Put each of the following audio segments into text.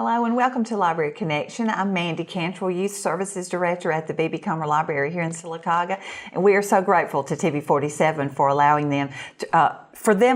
Hello and welcome to Library Connection. I'm Mandy Cantrell, Youth Services Director at the B.B. Comer Library here in Sylacauga, and we are so grateful to TV47 for allowing them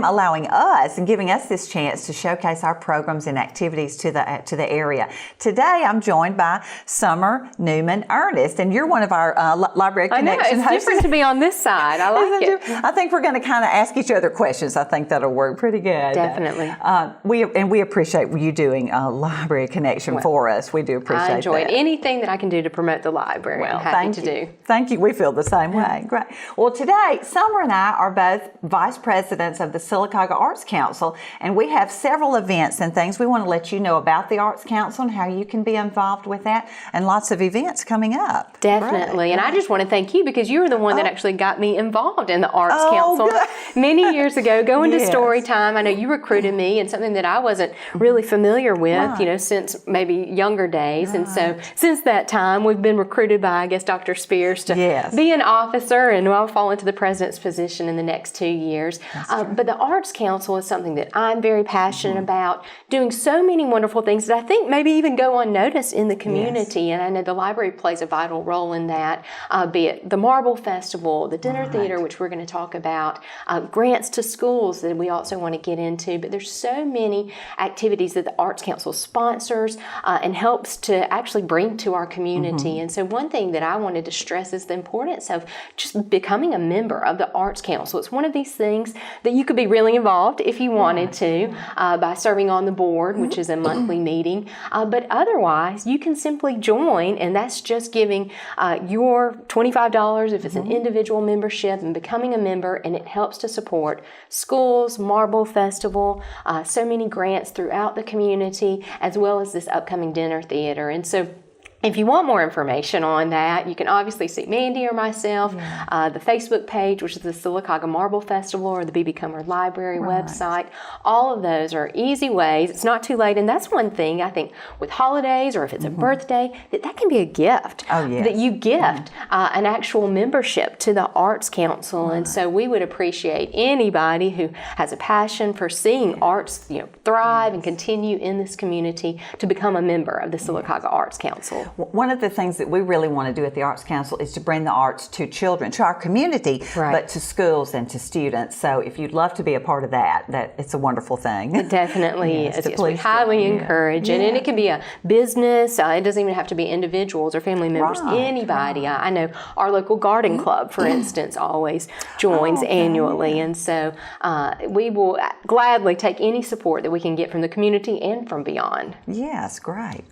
allowing us and giving us this chance to showcase our programs and activities to the area. Today, I'm joined by Summer, Newman, Ernest, and you're one of our Library Connection hosts. I know, it's different to be on this side. I like it. I think we're going to kind of ask each other questions. I think that'll work pretty good. Definitely. We appreciate you doing Library Connection for us. We do appreciate that. I enjoy anything that I can do to promote the library. I'm happy to do. Thank you. We feel the same way. Great. Well, today, Summer and I are both Vice Presidents of the Sylacauga Arts Council, and we have several events and things. We want to let you know about the Arts Council and how you can be involved with that, and lots of events coming up. Definitely. Great. And I just want to thank you because you were the one that actually got me involved in the Arts Council many years ago, going to story time. I know you recruited me, and something that I wasn't really familiar with, since maybe younger days. And so since that time, we've been recruited by, I guess, Dr. Spears to be an officer, and I'll fall into the president's position in the next 2 years. But the Arts Council is something that I'm very passionate about, doing so many wonderful things that I think maybe even go unnoticed in the community. And I know the library plays a vital role in that, be it the Marble Festival, the Dinner Theater, which we're going to talk about, grants to schools that we also want to get into. But there's so many activities that the Arts Council sponsors and helps to actually bring to our community. And so one thing that I wanted to stress is the importance of just becoming a member of the Arts Council. It's one of these things that you could be really involved if you wanted to by serving on the board, which is a monthly meeting. But otherwise, you can simply join, and that's just giving your $25 if it's an individual membership and becoming a member, and it helps to support schools, Marble Festival, so many grants throughout the community, as well as this upcoming dinner theater. And so if you want more information on that, you can obviously see Mandy or myself, the Facebook page, which is the Sylacauga Marble Festival, or the B.B. Comer Library website. All of those are easy ways. It's not too late. And that's one thing I think with holidays, or if it's a birthday, that can be a gift. That you gift an actual membership to the Arts Council. And so we would appreciate anybody who has a passion for seeing arts thrive and continue in this community to become a member of the Sylacauga Arts Council. One of the things that we really want to do at the Arts Council is to bring the arts to children, to our community, but to schools and to students. So if you'd love to be a part of that it's a wonderful thing. It definitely is. Yes, we highly encourage it. And it can be a business. It doesn't even have to be individuals or family members. Anybody. I know our local garden club, for instance, always joins annually. And so we will gladly take any support that we can get from the community and from beyond. Yes, great.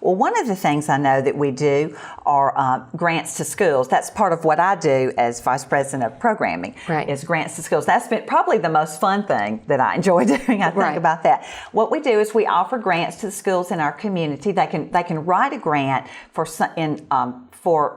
Well, one of the things I know that we do are grants to schools. That's part of what I do as Vice President of Programming, is grants to schools. That's been probably the most fun thing that I enjoy doing, I think, about that. What we do is we offer grants to the schools in our community. They can write a grant for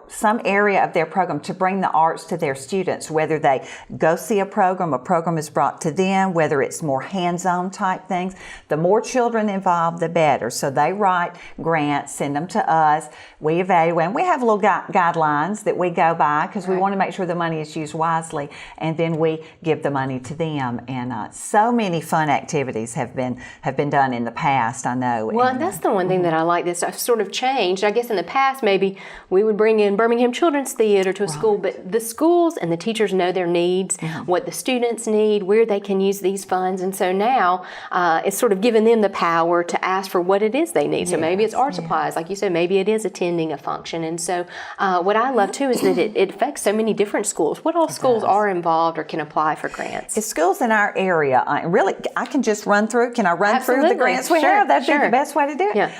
some area of their program to bring the arts to their students, whether they go see a program is brought to them, whether it's more hands-on type things. The more children involved, the better. So they write grants, send them to us, we evaluate, and we have little guidelines that we go by because we want to make sure the money is used wisely, and then we give the money to them. And so many fun activities have been done in the past, I know. Well, and that's the one thing that I like that's sort of changed. I guess in the past, maybe we would bring in Birmingham Children's Theater to a school, but the schools and the teachers know their needs, what the students need, where they can use these funds. And so now it's sort of given them the power to ask for what it is they need. So maybe it's art supplies, like you said, maybe it is attending a function. And so what I love too is that it affects so many different schools. What all schools are involved or can apply for grants? It's schools in our area. Really, I can just run through. Can I run through the grants we have? That'd be the best way to do it.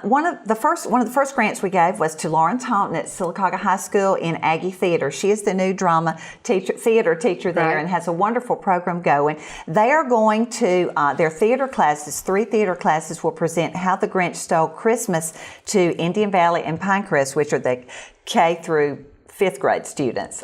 One of the first grants we gave was to Lauren Taunton at Sylacauga High School in Aggie Theater. She is the new drama theater teacher there and has a wonderful program going. They are going to, their theater classes, 3 theater classes will present How the Grinch Stole Christmas to Indian Valley and Pinecrest, which are the K through 5th grade students.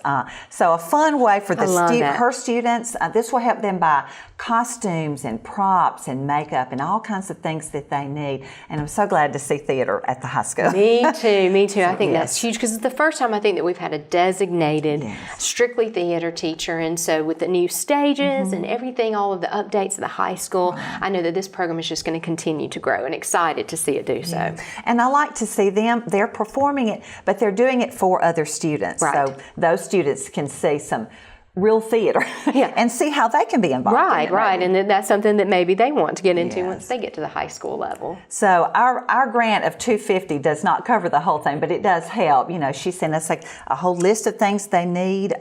So a fun way for her students. This will help them buy costumes and props and makeup and all kinds of things that they need. And I'm so glad to see theater at the high school. Me too. So, I think yes. that's huge, because it's the first time I think that we've had a designated, strictly theater teacher. And so with the new stages and everything, all of the updates of the high school, I know that this program is just going to continue to grow, and excited to see it do so. And I like to see them, they're performing it, but they're doing it for other students. Right. So those students can see some real theater and see how they can be involved in it. Right. And that's something that maybe they want to get into once they get to the high school level. So our grant of $250 does not cover the whole thing, but it does help. You know, she sent us a whole list of things they need,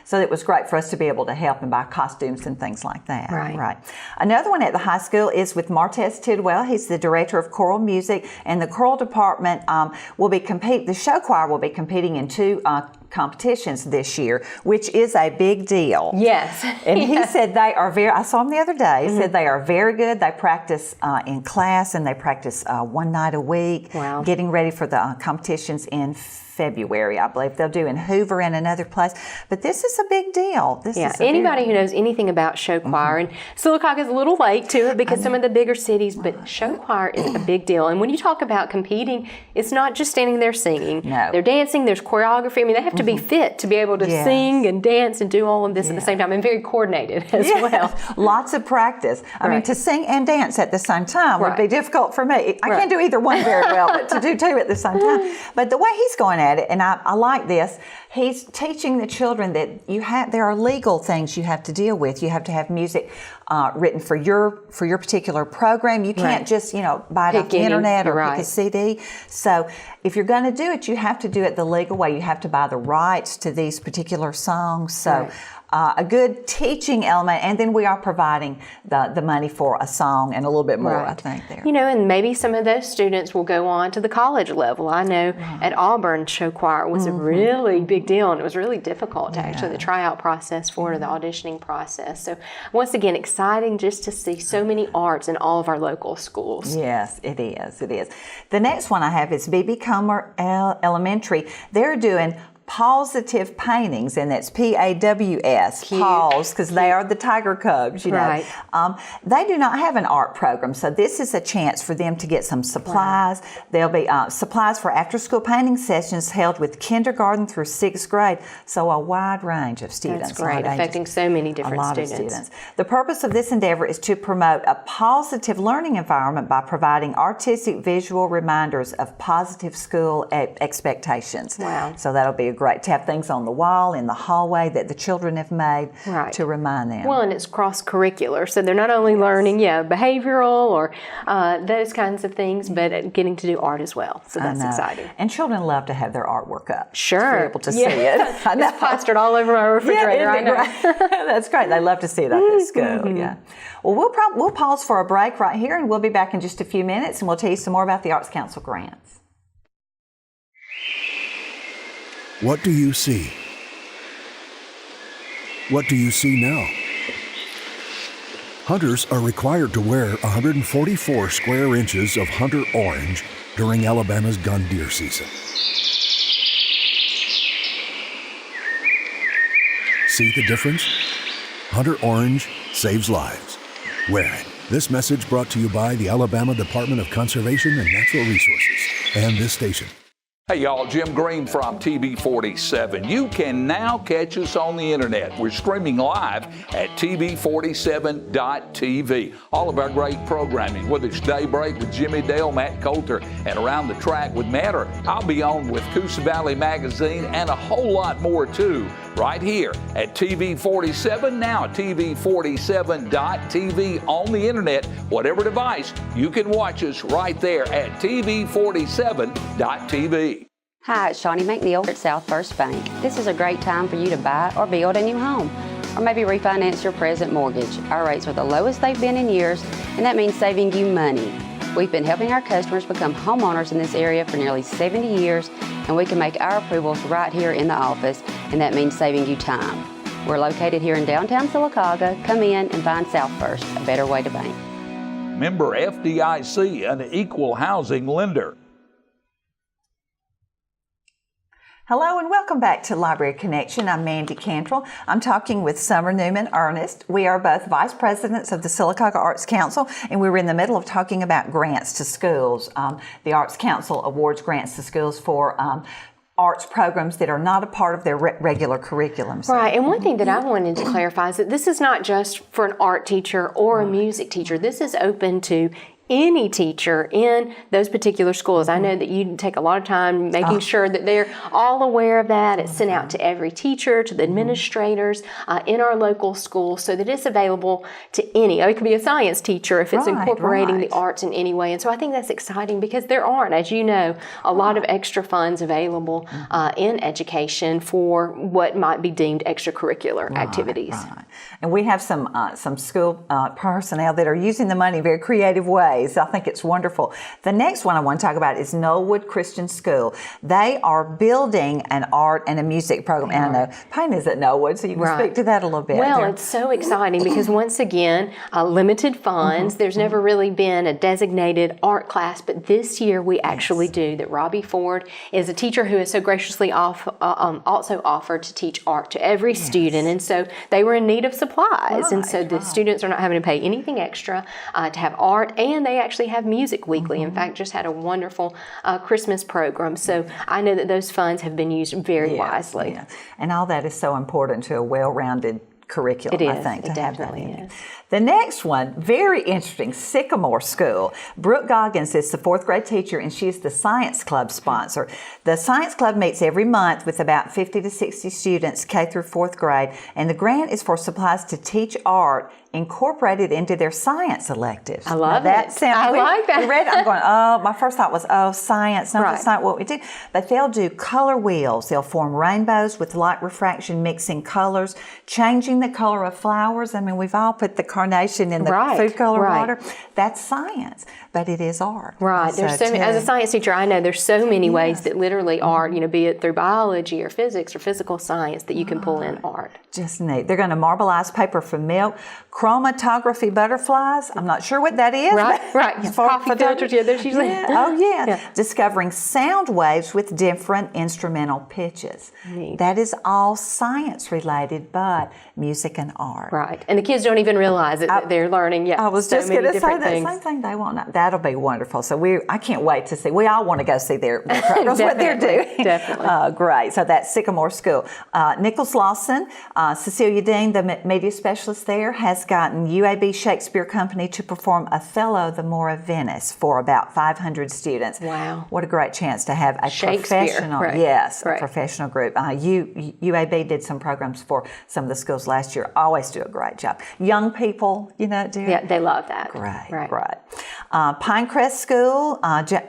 so it was great for us to be able to help and buy costumes and things like that. Right. Another one at the high school is with Martez Tidwell. He's the director of choral music, and the choral department the show choir will be competing in 2 competitions this year, which is a big deal. Yes. And he said they are I saw him the other day, he said they are very good. They practice in class, and they practice 1 night a week, getting ready for the competitions in February, I believe. They'll do in Hoover and another place. But this is a big deal. Anybody who knows anything about show choir, and Sylacauga is a little late to it because some of the bigger cities, but show choir is a big deal. And when you talk about competing, it's not just standing there singing. No. They're dancing, there's choreography. I mean, they have to be fit to be able to sing and dance and do all of this at the same time, and very coordinated as well. Lots of practice. I mean, to sing and dance at the same time would be difficult for me. I can't do either one very well, but to do 2 at the same time. But the way he's going at it, and I like this, he's teaching the children that there are legal things you have to deal with. You have to have music written for your particular program. You can't just buy it off the internet or pick a CD. So if you're going to do it, you have to do it the legal way. You have to buy the rights to these particular songs. So a good teaching element, and then we are providing the money for a song and a little bit more, I think, there. And maybe some of those students will go on to the college level. I know at Auburn, show choir was a really big deal, and it was really difficult to actually the tryout process for it, or the auditioning process. So once again, exciting just to see so many arts in all of our local schools. Yes, it is. The next one I have is B.B. Comer Elementary. They're doing Positive paintings, and that's PAWS, Paws, because they are the Tiger Cubs, you know. They do not have an art program, so this is a chance for them to get some supplies. There'll be supplies for after-school painting sessions held with kindergarten through 6th grade, so a wide range of students. That's great, affecting so many different students. The purpose of this endeavor is to promote a positive learning environment by providing artistic visual reminders of positive school expectations. So that'll be great to have things on the wall in the hallway that the children have made to remind them. Well, and it's cross-curricular, so they're not only learning behavioral or those kinds of things, but getting to do art as well. So that's exciting. And children love to have their artwork up. Sure. To be able to see it. I know. It's plastered all over my refrigerator. I know. That's great. They love to see it up at school. Well, we'll pause for a break right here, and we'll be back in just a few minutes, and we'll tell you some more about the Arts Council grants. What do you see? What do you see now? Hunters are required to wear 144 square inches of hunter orange during Alabama's gun deer season. See the difference? Hunter orange saves lives. Wear it. This message brought to you by the Alabama Department of Conservation and Natural Resources and this station. Hey y'all, Jim Green from TV47. You can now catch us on the internet. We're streaming live at TV47.tv. All of our great programming, whether it's Daybreak with Jimmy Dale, Matt Coulter, and Around the Track with Matt, or I'll be on with Coosa Valley Magazine, and a whole lot more too, right here at TV47, now at TV47.tv on the internet. Whatever device, you can watch us right there at TV47.tv. Hi, it's Shawnee McNeil at South First Bank. This is a great time for you to buy or build a new home, or maybe refinance your present mortgage. Our rates are the lowest they've been in years, and that means saving you money. We've been helping our customers become homeowners in this area for nearly 70 years, and we can make our approvals right here in the office, and that means saving you time. We're located here in downtown Sylacauga. Come in and find South First, a better way to bank. Member FDIC, an equal housing lender. Hello and welcome back to Library Connection. I'm Mandy Cantrell. I'm talking with Summer Newman Ernest. We are both vice presidents of the Sylacauga Arts Council, and we were in the middle of talking about grants to schools. The Arts Council awards grants to schools for arts programs that are not a part of their regular curriculum. So. Right, and one thing that I wanted to clarify is that this is not just for an art teacher or a music teacher. This is open to any teacher in those particular schools. I know that you take a lot of time making sure that they're all aware of that. It's sent out to every teacher, to the administrators in our local schools, so that it's available to any. It could be a science teacher if it's incorporating the arts in any way. And so I think that's exciting because there aren't, as you know, a lot of extra funds available in education for what might be deemed extracurricular activities. Right. And we have some school personnel that are using the money in very creative ways. I think it's wonderful. The next one I want to talk about is Knollwood Christian School. They are building an art and a music program. And I know Payne is at Knollwood, so you can speak to that a little bit. Well, it's so exciting because once again, limited funds. There's never really been a designated art class, but this year we actually do. That Robbie Ford is a teacher who has so graciously also offered to teach art to every student, and so they were in need of supplies, and so the students are not having to pay anything extra to have art, and they actually have music weekly. In fact, just had a wonderful Christmas program. So I know that those funds have been used very wisely. Yeah. And all that is so important to a well-rounded curriculum, it is. I think, to it have definitely that in is. The next one, very interesting, Sycamore School. Brooke Goggins is the fourth grade teacher, and she's the Science Club sponsor. The Science Club meets every month with about 50 to 60 students, K through fourth grade, and the grant is for supplies to teach art incorporated into their science electives. I love it. I like that. We read it, I'm going, my first thought was, science. No, that's not what we do. But they'll do color wheels. They'll form rainbows with light refraction, mixing colors, changing the color of flowers. I mean, we've all put the carnation in the food color water. That's science, but it is art. Right. There's so many, as a science teacher, I know there's so many ways that literally art, be it through biology or physics or physical science, that you can pull in art. Just neat. They're going to marbleize paper from milk, chromatography butterflies. I'm not sure what that is. Right. Coffee filters. There's usually. Discovering sound waves with different instrumental pitches. Neat. That is all science related, but music and art. Right. And the kids don't even realize it. That they're learning. I was just going to say that things. same thing. They won't know. That'll be wonderful. So I can't wait to see. We all want to go see their programs, what they're doing. Definitely. Great. So that's Sycamore School. Nichols Lawson, Cecilia Dean, the media specialist there, has gotten UAB Shakespeare Company to perform Othello, the Moor of Venice, for about 500 students. Wow. What a great chance to have a professional, professional group. UAB did some programs for some of the schools last year. Always do a great job. Young people, do it. Yeah, they love that. Great. Pinecrest School,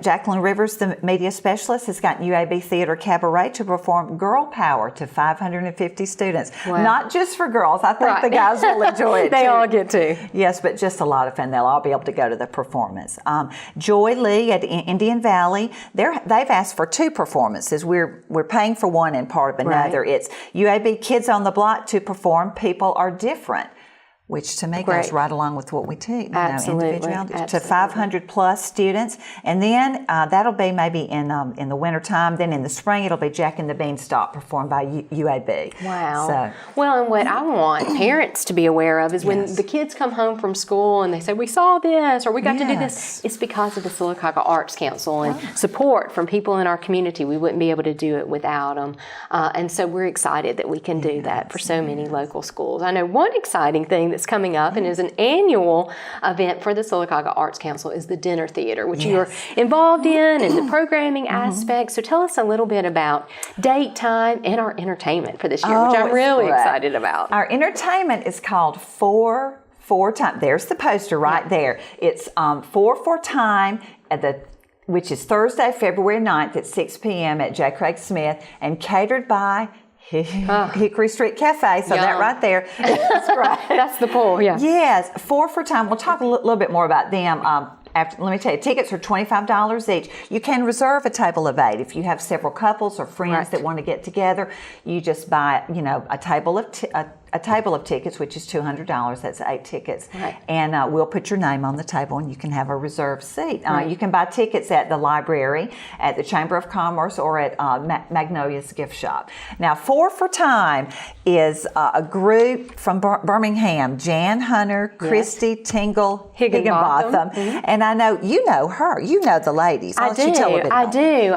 Jacqueline Rivers, the media specialist, has gotten UAB Theater Cabaret to perform Girl Power to 550 students. Wow. Not just for girls. I think the guys will enjoy it They too. all get to. Yes, but just a lot of fun. They'll all be able to go to the performance. Joy Lee at Indian Valley, they've asked for 2 performances. We're paying for one in part of another. It's UAB Kids on the Block to perform People Are Different, which to me goes right along with what we teach. Individuality to 500 plus students, and then that'll be maybe in the wintertime. Then in the spring, it'll be Jack and the Beanstalk performed by UAB. Wow. So, well, and what I want parents to be aware of is when the kids come home from school and they say, we saw this or we got to do this, it's because of the Sylacauga Arts Council and support from people in our community. We wouldn't be able to do it without them. And so we're excited that we can do that for so many local schools. I know one exciting thing that's coming up and is an annual event for the Sylacauga Arts Council is the dinner theater, which you're involved in and the programming aspects. So tell us a little bit about date, time, and our entertainment for this year, which I'm really excited about. Our entertainment is called Four Time. There's the poster right there. It's 4 Time which is Thursday, February 9th at 6 p.m. at J. Craig Smith and catered by Hickory Street Cafe, so that right there is great. That's the pull, Yes, 4 for Time. We'll talk a little bit more about them. Let me tell you, tickets are $25 each. You can reserve a table of 8 if you have several couples or friends that want to get together. You just buy, a table of a table of tickets, which is $200. That's 8 tickets. Right. And we'll put your name on the table and you can have a reserved seat. You can buy tickets at the library, at the Chamber of Commerce, or at Magnolia's gift shop. Now, 4 for Time is a group from Birmingham, Jan Hunter, Christy Tingle Higginbotham. And I know you know her. You know the ladies. I do.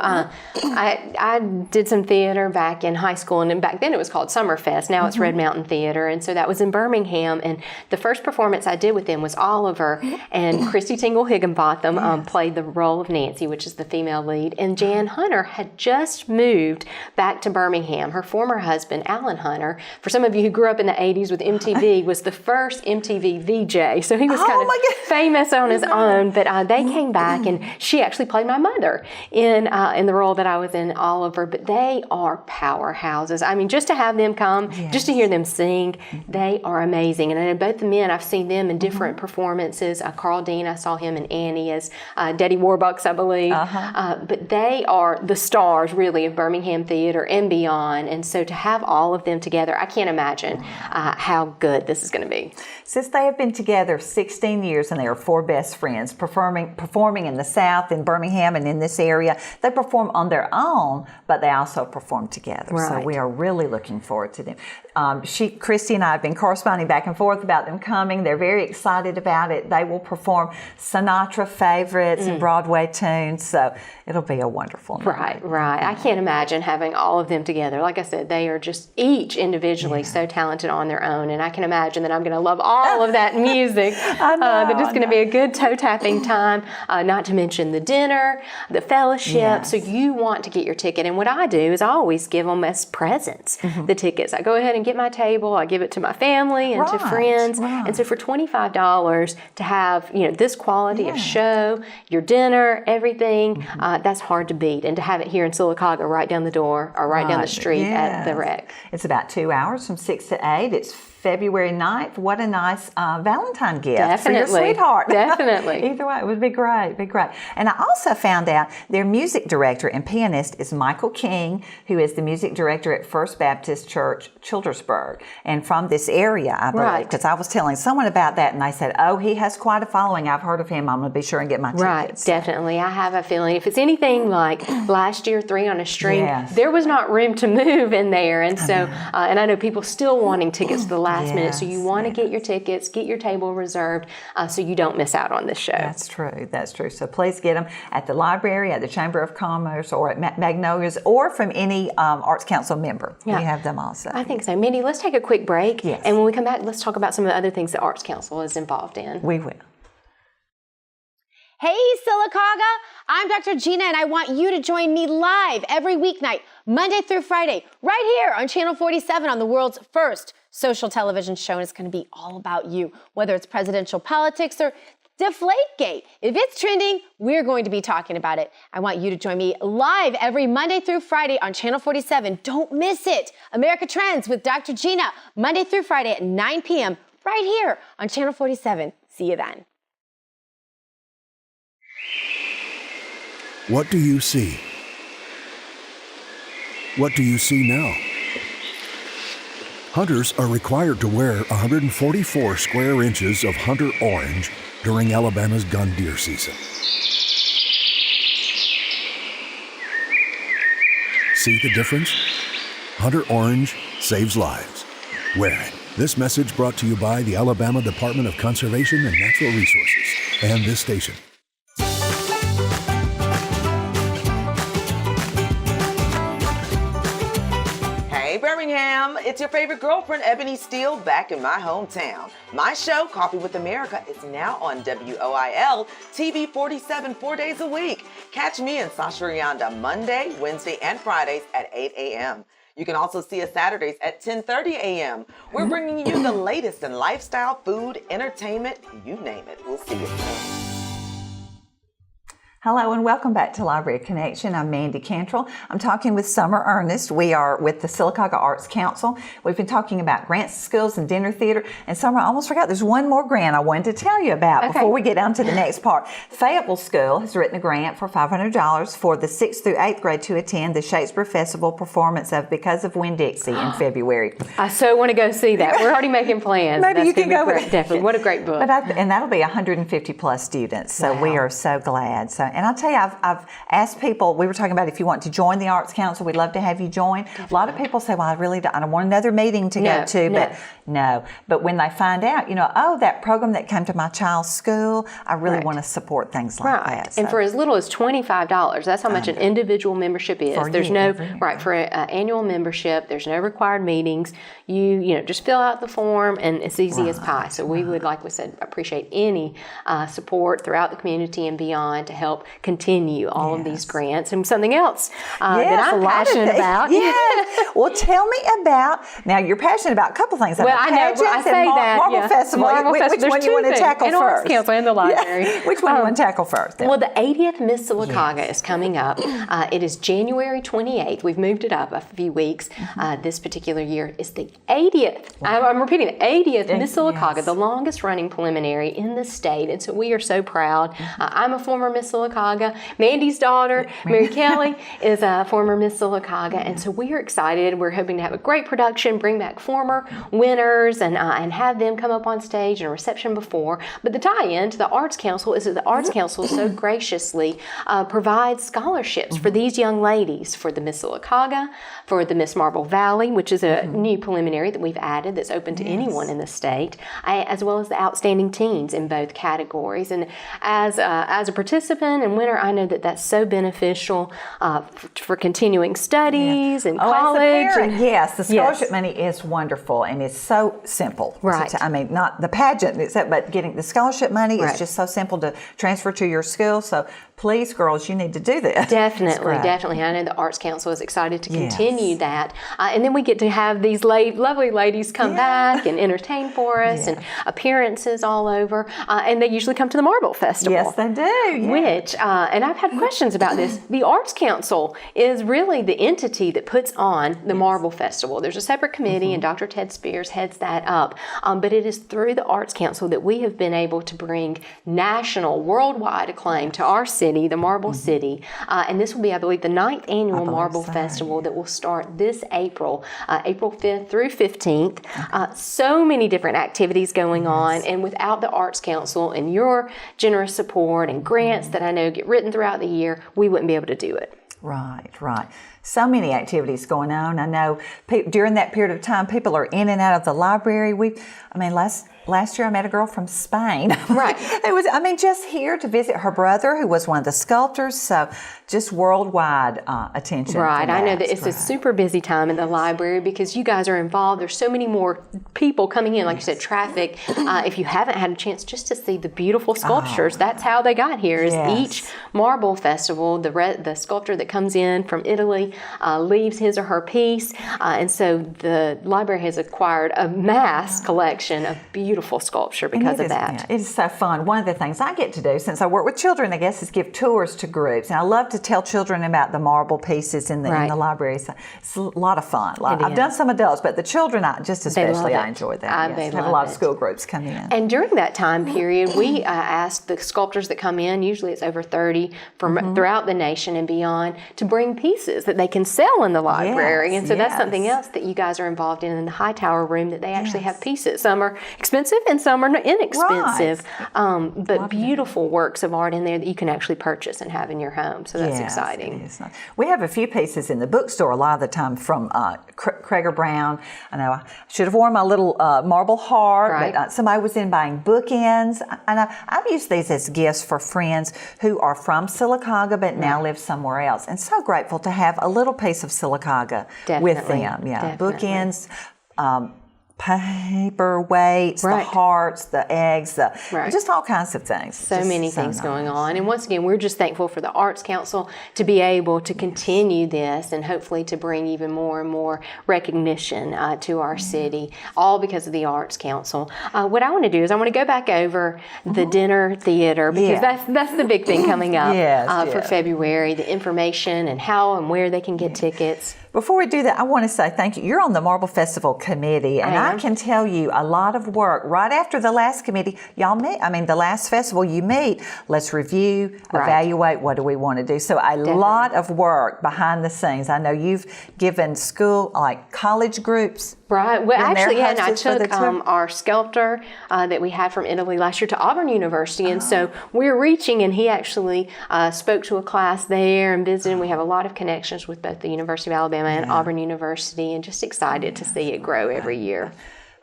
I did some theater back in high school, and back then it was called Summerfest. Now it's Red Mountain Theater, and so that was in Birmingham. And the first performance I did with them was Oliver, and Christy Tingle Higginbotham played the role of Nancy, which is the female lead. And Jan Hunter had just moved back to Birmingham. Her former husband, Alan Hunter, for some of you who grew up in the 80s with MTV, was the first MTV VJ. So he was kind of famous on his own. But they came back, and she actually played my mother in the role that I was in, Oliver. But they are powerhouses. I mean, just to have them come, just to hear them sing, they are amazing. And I know both the men, I've seen them in different performances. Carl Dean, I saw him in Annie as Daddy Warbucks, I believe. But they are the stars, really, of Birmingham theater and beyond. And so to have all of them together, I can't imagine how good this is going to be. Since they have been together 16 years and they are 4 best friends, performing in the South, in Birmingham, and in this area, they perform on their own, but they also perform together. Right. So we are really looking forward to them. Christy and I have been corresponding back and forth about them coming. They're very excited about it. They will perform Sinatra favorites and Broadway tunes, so it'll be a wonderful night. Right. I can't imagine having all of them together. Like I said, they are just each individually so talented on their own, and I can imagine that I'm going to love all of that music. That it's going to be a good toe-tapping time, not to mention the dinner, the fellowship. So you want to get your ticket, and what I do is I always give them as presents, the tickets. I go ahead and get my table, I give it to my family and to friends, and so for $25 to have this quality of show, your dinner, everything, that's hard to beat, and to have it here in Sylacauga, right down the door or right down the street at the rec. It's about 2 hours from 6 to 8. It's February 9th. What a nice Valentine gift for your sweetheart. Definitely. Either way, it would be great. And I also found out their music director and pianist is Michael King, who is the music director at First Baptist Church, Childersburg, and from this area, I believe, because I was telling someone about that, and they said, oh, he has quite a following. I've heard of him. I'm going to be sure and get my tickets. Right, definitely. I have a feeling if it's anything like last year, 3 on a String, there was not room to move in there, and so, and I know people still wanting tickets to the last minute, so you want to get your tickets, get your table reserved, so you don't miss out on this show. That's true. So please get them at the library, at the Chamber of Commerce, or at Magnolia's, or from any Arts Council member. We have them also. I think so. Mindy, let's take a quick break, and when we come back, let's talk about some of the other things the Arts Council is involved in. We will. Hey, Sylacauga! I'm Dr. Gina, and I want you to join me live every weeknight, Monday through Friday, right here on Channel 47 on the world's first social television show. And it's going to be all about you, whether it's presidential politics or Deflategate. If it's trending, we're going to be talking about it. I want you to join me live every Monday through Friday on Channel 47. Don't miss it. America Trends with Dr. Gina, Monday through Friday at 9 p.m. right here on Channel 47. See you then. What do you see? What do you see now? Hunters are required to wear 144 square inches of hunter orange during Alabama's gun deer season. See the difference? Hunter orange saves lives. Wear it. This message brought to you by the Alabama Department of Conservation and Natural Resources and this station. Hey Birmingham, it's your favorite girlfriend, Ebony Steele, back in my hometown. My show, Coffee with America, is now on WOIL TV 47 4 days a week. Catch me and Sasha Rianda Monday, Wednesday, and Fridays at 8 a.m. You can also see us Saturdays at 10:30 a.m. We're bringing you the latest in lifestyle, food, entertainment, you name it. We'll see you soon. Hello and welcome back to Library Connection. I'm Mandy Cantrell. I'm talking with Summer Ernest. We are with the Sylacauga Arts Council. We've been talking about grants to schools and dinner theater. And Summer, I almost forgot, there's one more grant I wanted to tell you about before we get on to the next part. Fayetteville School has written a grant for $500 for the 6th through 8th grade to attend the Shakespeare Festival performance of Because of Winn-Dixie in February. I so want to go see that. We're already making plans. Maybe you can go with definitely. What a great book. And that'll be 150 plus students. So we are so glad. And I'll tell you, I've asked people, we were talking about if you want to join the Arts Council, we'd love to have you join. Definitely. A lot of people say, well, I don't want another meeting to go to, but no. But when they find out, that program that came to my child's school, I really want to support things like that. So. And for as little as $25, that's how much an individual membership is. There's for an annual membership, there's no required meetings. You just fill out the form and it's easy as pie. So we would, like we said, appreciate any support throughout the community and beyond to help continue all of these grants. And something else that I'm passionate about. Yes. Well, tell me about, now you're passionate about a couple things. Well, I know, I say that. Marble Festival. Which one do you want to tackle first? Arts Council and the library. Yeah. Which one do you want to tackle first? Well, the 80th Miss Sylacauga is coming up. It is January 28th. We've moved it up a few weeks. This particular year is the 80th. I'm repeating, the 80th Miss Sylacauga, the longest running preliminary in the state. And so we are so proud. I'm a former Miss Sylacauga. Mandy's daughter, Mary Kelly, is a former Miss Sylacauga. And so we are excited. We're hoping to have a great production, bring back former winners and have them come up on stage and a reception before. But the tie-in to the Arts Council is that the Arts Council so graciously provides scholarships for these young ladies, for the Miss Sylacauga, for the Miss Marble Valley, which is a new preliminary that we've added that's open to anyone in the state, as well as the outstanding teens in both categories. And as a participant and winner, I know that that's so beneficial for continuing studies and college. As a parent, yes, the scholarship money is wonderful and it's so simple. Right. I mean, not the pageant, but getting the scholarship money is just so simple to transfer to your school. So please, girls, you need to do this. Definitely. I know the Arts Council is excited to continue that. And then we get to have these lovely ladies come back and entertain for us and appearances all over. And they usually come to the Marble Festival. Yes, they do. Yeah. Which, and I've had questions about this, the Arts Council is really the entity that puts on the Marble Festival. There's a separate committee and Dr. Ted Spears heads that up. But it is through the Arts Council that we have been able to bring national, worldwide acclaim to our city, the Marble City. And this will be, I believe, the 9th annual Marble Festival that will start this April 5th through 15th. So many different activities going on. And without the Arts Council and your generous support and grants that I know get written throughout the year, we wouldn't be able to do it. Right. So many activities going on. I know during that period of time, people are in and out of the library. Last year I met a girl from Spain. Right. It was, just here to visit her brother, who was one of the sculptors. So just worldwide attention. Right. I know that it's a super busy time in the library because you guys are involved. There's so many more people coming in, like you said, traffic. If you haven't had a chance just to see the beautiful sculptures, that's how they got here. Is each Marble Festival, the sculptor that comes in from Italy leaves his or her piece. And so the library has acquired a mass collection of beautiful sculpture because of that. Yeah, it is so fun. One of the things I get to do, since I work with children, I guess, is give tours to groups. And I love to tell children about the marble pieces in the library. So it's a lot of fun. I've done some adults, but the children, I enjoy that. They have a lot of school groups come in. And during that time period, we ask the sculptors that come in, usually it's over 30 from throughout the nation and beyond, to bring pieces that they can sell in the library. And so that's something else that you guys are involved in the Hightower room, that they actually have pieces. Some are expensive and some are inexpensive, but beautiful works of art in there that you can actually purchase and have in your home. So that's exciting. It is nice. We have a few pieces in the bookstore a lot of the time from Craig Brown. I know I should have worn my little marble heart, but somebody was in buying bookends. And I've used these as gifts for friends who are from Sylacauga but now live somewhere else. And so grateful to have a little piece of Sylacauga with them. Yeah, bookends. paperweights, the hearts, the eggs, just all kinds of things. So many things going on. And once again, we're just thankful for the Arts Council to be able to continue this and hopefully to bring even more and more recognition to our city, all because of the Arts Council. What I want to do is I want to go back over the dinner theater, because that's the big thing coming up for February, the information and how and where they can get tickets. Before we do that, I want to say thank you. You're on the Marble Festival Committee, and I can tell you a lot of work. Right after the last committee, y'all meet, the last festival you meet, let's review, evaluate, what do we want to do. So a lot of work behind the scenes. I know you've given school, like college groups. Right. Well, actually, and I took our sculptor that we had from Italy last year to Auburn University, and so we're reaching, and he actually spoke to a class there and visited. We have a lot of connections with both the University of Alabama and Auburn University, and just excited to see it grow every year.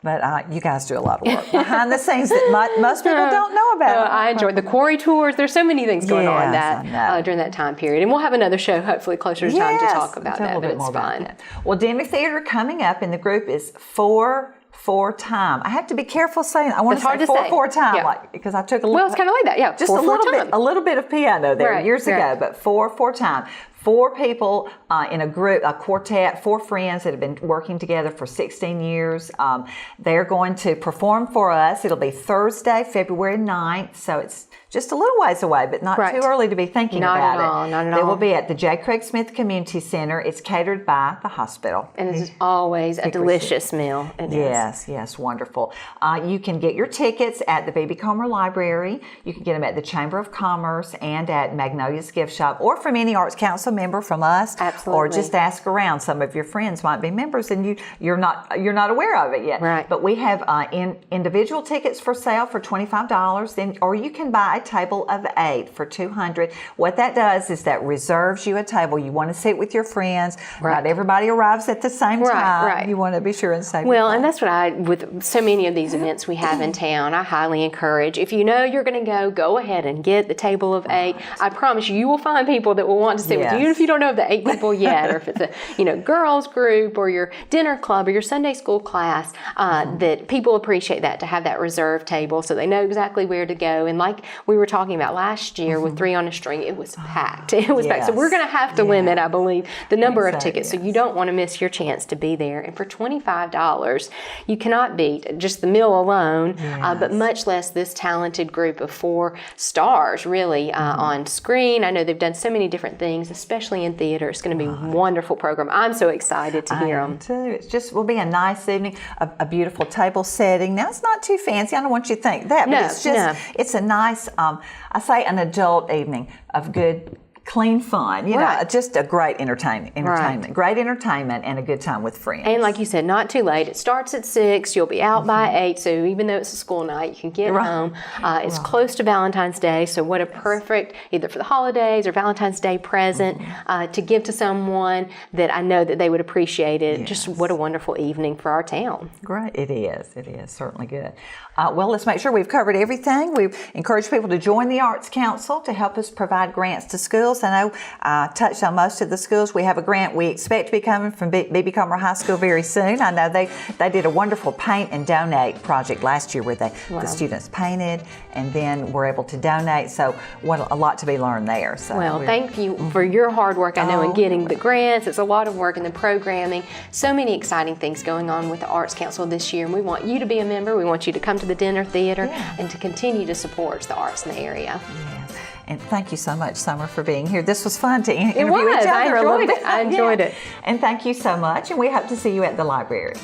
But you guys do a lot of work behind the scenes that most people don't know about. I enjoyed the quarry tours. There's so many things going on that during that time period. And we'll have another show, hopefully, closer to time to talk about that, but it's fun. Well, dinner theater coming up, and the group is four time. I have to be careful saying I want to say four time, because I took a little. Well, it's kind of like that, just a little bit of piano there years ago, but four time. 4 people in a group, a quartet, 4 friends that have been working together for 16 years. They're going to perform for us. It'll be Thursday, February 9th, so it's just a little ways away, but not too early to be thinking about it. Not at all. They will be at the J. Craig Smith Community Center. It's catered by the hospital. And it's always a delicious meal. Yes, wonderful. You can get your tickets at the B.B. Comer Library. You can get them at the Chamber of Commerce and at Magnolia's Gift Shop, or from any Arts Council member from us. Absolutely. Or just ask around. Some of your friends might be members and you're not aware of it yet. Right. But we have individual tickets for sale for $25, or you can buy a table of 8 for $200. What that does is that reserves you a table. You want to sit with your friends. Not everybody arrives at the same time. You want to be sure and save. Well, and that's what with so many of these events we have in town, I highly encourage. If you know you're going to go ahead and get the table of 8. I promise you will find people that will want to sit with you, even if you don't know the 8 people yet, or if it's a girls group or your dinner club or your Sunday school class. That people appreciate that, to have that reserved table so they know exactly where to go. And like we were talking about last year with 3 on a String, it was packed. It was packed. So we're going to have to limit, I believe, the number of tickets. So you don't want to miss your chance to be there. And for $25, you cannot beat just the meal alone, but much less this talented group of 4 stars really on screen. I know they've done so many different things, especially in theater. It's going to be a wonderful program. I'm so excited to hear them. Too. It will be a nice evening, a beautiful table setting. Now, it's not too fancy. I don't want you to think that, but it's just, it's a nice, I say an adult evening of good, clean fun, just a great entertainment, great entertainment, and a good time with friends. And like you said, not too late. It starts at 6. You'll be out by 8. So even though it's a school night, you can get home. It's close to Valentine's Day, so what a perfect, either for the holidays or Valentine's Day present to give to someone that I know that they would appreciate it. Just what a wonderful evening for our town. Great, it is. It is certainly good. Well, let's make sure we've covered everything. We've encouraged people to join the Arts Council to help us provide grants to schools. I know I touched on most of the schools. We have a grant we expect to be coming from B.B. Comer High School very soon. I know they did a wonderful paint and donate project last year where the students painted and then were able to donate. So a lot to be learned there. So thank you for your hard work, I know, in getting the grants. It's a lot of work in the programming. So many exciting things going on with the Arts Council this year, and we want you to be a member. We want you to come to the dinner theater and to continue to support the arts in the area. Yes. And thank you so much, Summer, for being here. This was fun to interview each other a little bit. I enjoyed it. And thank you so much. And we hope to see you at the library.